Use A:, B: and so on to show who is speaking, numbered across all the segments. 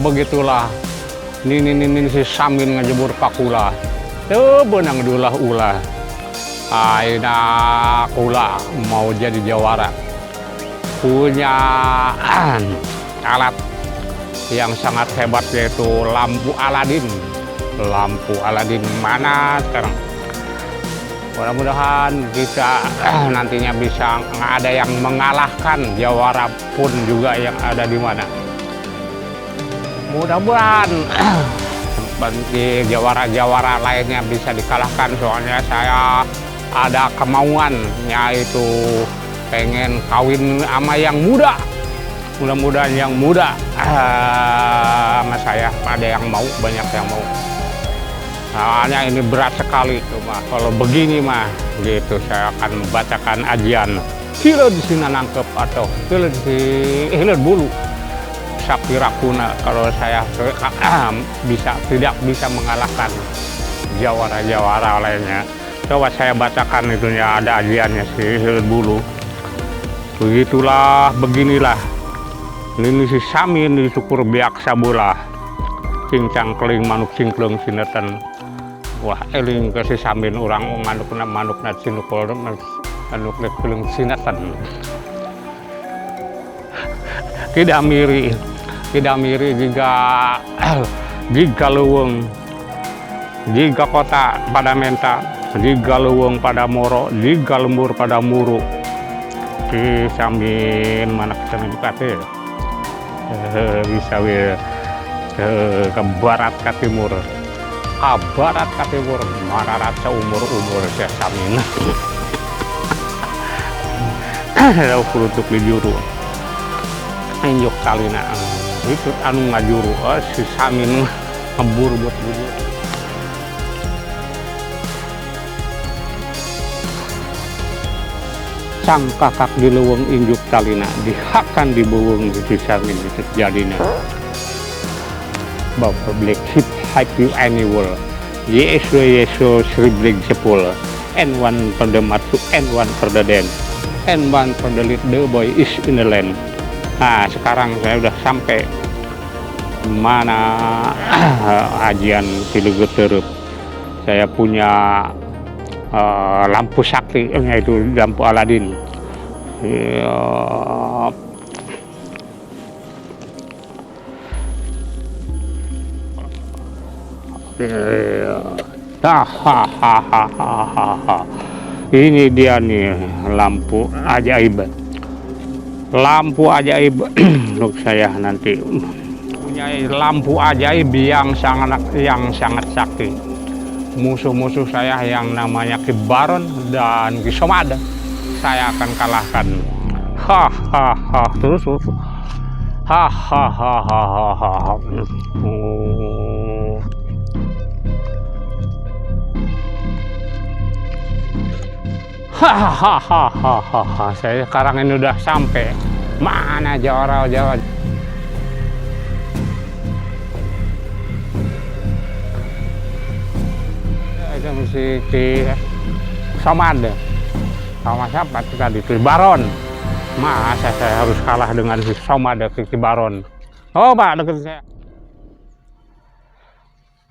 A: Begitulah. Ini si Samin ngejemur pakula. Benang dulah ulah. Aina kula mau jadi jawara. Punya alat yang sangat hebat yaitu lampu Aladin. Lampu Aladin mana sekarang? Mudah-mudahan kita nantinya bisa ada yang mengalahkan jawara pun juga yang ada di mana. Mudah-mudahan bagi jawara-jawara lainnya bisa dikalahkan, soalnya saya ada kemauan yaitu pengen kawin sama yang muda. Mudah-mudahan yang muda sama saya ada yang mau, banyak yang mau. Soalnya ini berat sekali tuh mah. Kalau begini mah gitu saya akan membacakan ajian Hileud Sina nangkep atau Hileud bulu Sapira kuna kalau saya tidak bisa mengalahkan jawara-jawara lainnya. Coba saya bacakan itunya, ada ajiannya si Hileud bulu. Beginilah. Ini si Samin disukur biak sabulah. Cincang keling manuk cingkleng sinetan. Wah, eling ke si Samin orang manuk sinukul manuk keling sinetan. Tidak miri jika leuweung, jika kota pada menta, jika leuweung pada moro, jika lembur pada muru. Si Samin mana Samin kate bisa ke barat ke timur. Barat ke timur mana rasa umur si Samin. Ada untuk di juru injuk talina itu anu ngajuru si Samin ngebur buat bujur. Sang kakak di leuweung injuk talina dihakan di beuweung si Samin itu jadina. Bapak Black Sheep hype you annual yeso Sribling sepul and one for the matsu and one for the dance and one for the lead the boy is in the land. Nah sekarang saya udah sampai mana ajian Hileud Teureub. Saya punya lampu sakti, yaitu lampu Aladin. Ini dia nih lampu ajaib. Lampu ajaib untuk saya nanti punya lampu ajaib yang sangat sakti. Musuh-musuh saya yang namanya Ki Baron dan Ki Somada saya akan kalahkan. Terus saya sekarang ini udah sampai mana jawara. Itu mesti Ki Somada sama siapa tadi Ki Baron. Masa saya harus kalah dengan Ki Somada Ki Baron. Oh Pak deket saya.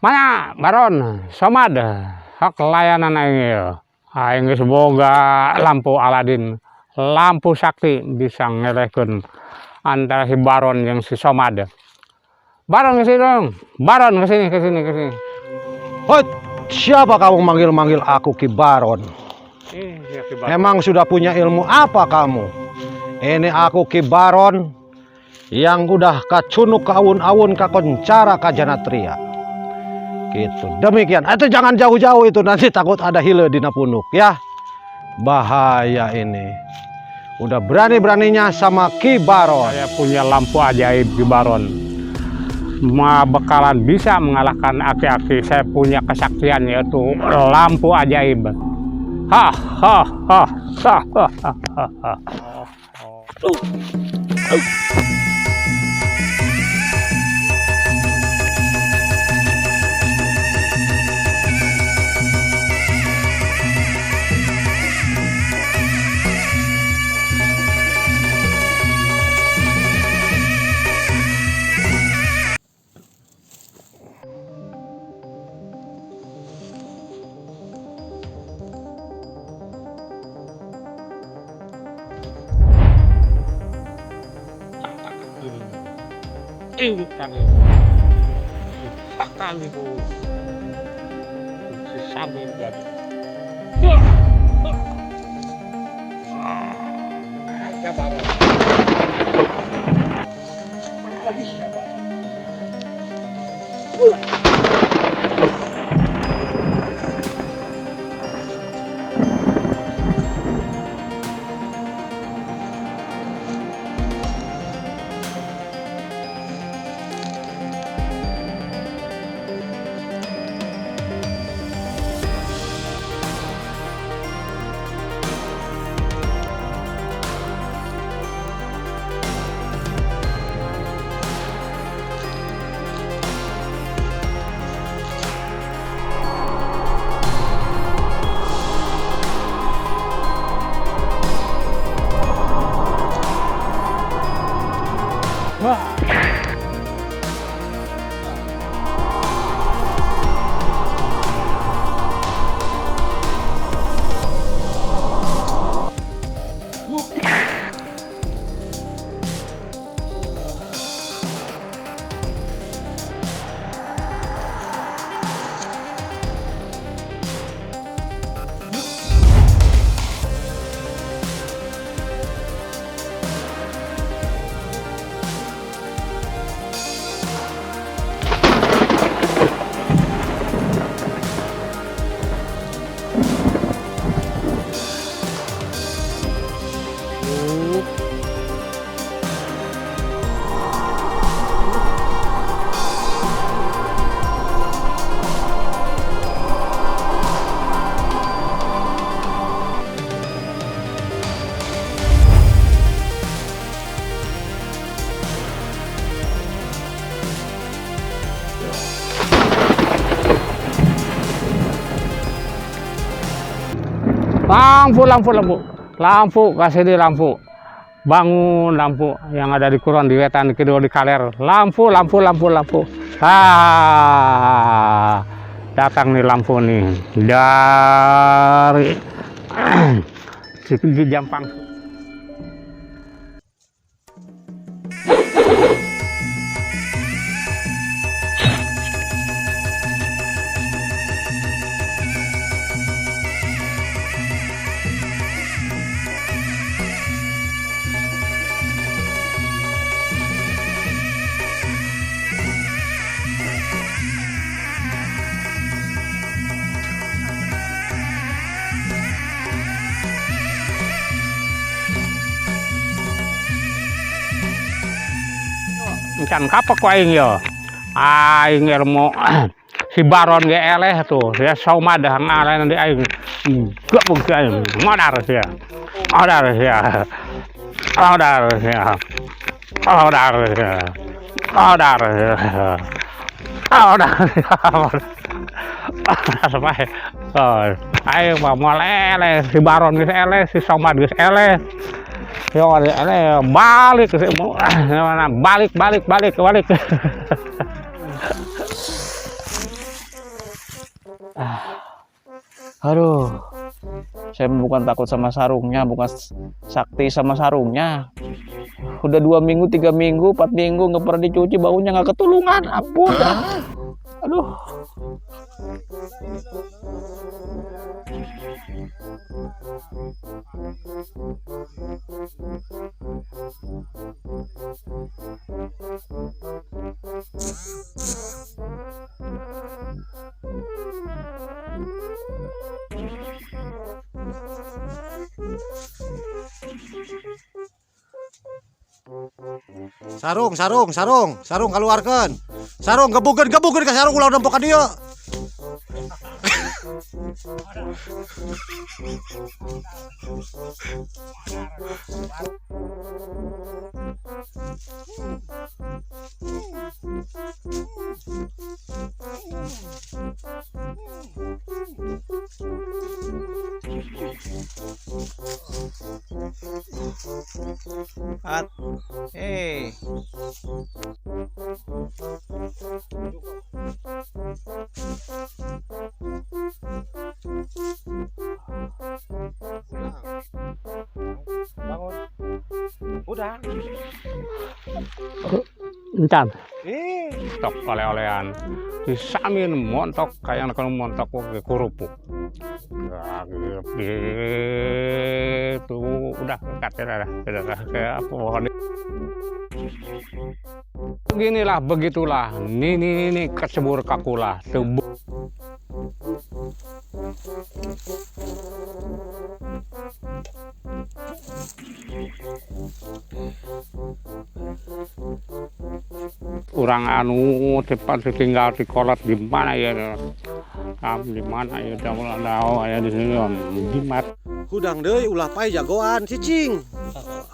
A: Mana Baron Somada hak layanan ini. Aing semoga lampu Aladin, lampu sakti bisa ngelehkeun antara si Baron yang si Somada. Baron kesini dong, Baron kesini.
B: Hot, siapa kamu manggil aku Ki Baron? Emang sudah punya ilmu apa kamu? Ini aku Ki Baron yang udah kacunuk ka awun-awun ka koncara ka Janatria. Gitu. Demikian. Itu jangan jauh-jauh itu, nanti takut ada Hileud dina punuk ya. Bahaya ini. Udah berani-beraninya sama Ki Baron.
A: Saya punya lampu ajaib Ki Baron. Bakalan bisa mengalahkan aki-aki. Saya punya kesaktian yaitu lampu ajaib. kali. Kali bu. Si sambil jadi. Siapa? Wah. Lampu, kasih di lampu. Bangun lampu yang ada di Kulon, di Wetan, di Kidul, di Kaler. Lampu. Datang nih lampu nih dari Cipinang Jampang. Can kapak ku aing yo. Aing ilmu si Baron ge eleh tuh. Ya saumadah ngalain di aing. Gak bukti aing. Modar sia. Sampai. Aing mah eleh si Baron ge eleh, si Saumad ge eleh. Yo ele balik balik.
C: Aduh, saya bukan takut sama sarungnya, bukan sakti sama sarungnya. Udah 2 minggu, 3 minggu, 4 minggu nggak pernah dicuci, baunya nggak ketulungan. Ampun, aduh.
B: Sarung keluarkan. Sarung gebukeun ka sarung ulah nempok ka dieu.
A: Encan. montok oleh-olehan. Disamin montok kayak anak montok ke kerupuk. Nah, gitu. Udah katanya udah kayak apa pohon. Beginilah begitulah. Nih kecebur kakulah. Kurang anu cepat ditinggal di kolot di mana ya? Di mana ya? Tahu ya di sini di mat.
B: Hudang deui ulah pae jagoan cicing.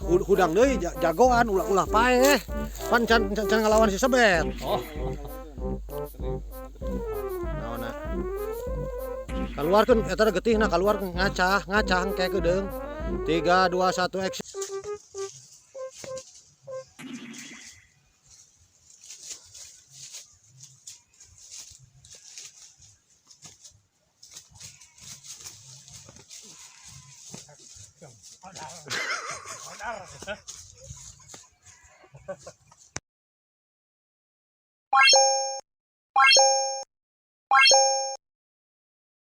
B: Hudang deui jagoan ulah pae. Pan can ngalawan si Sebet. Oh. Naonna. Keluarkeun eta getihna keluar ngacah hangke geudeung. 3 2 1 action. Odar.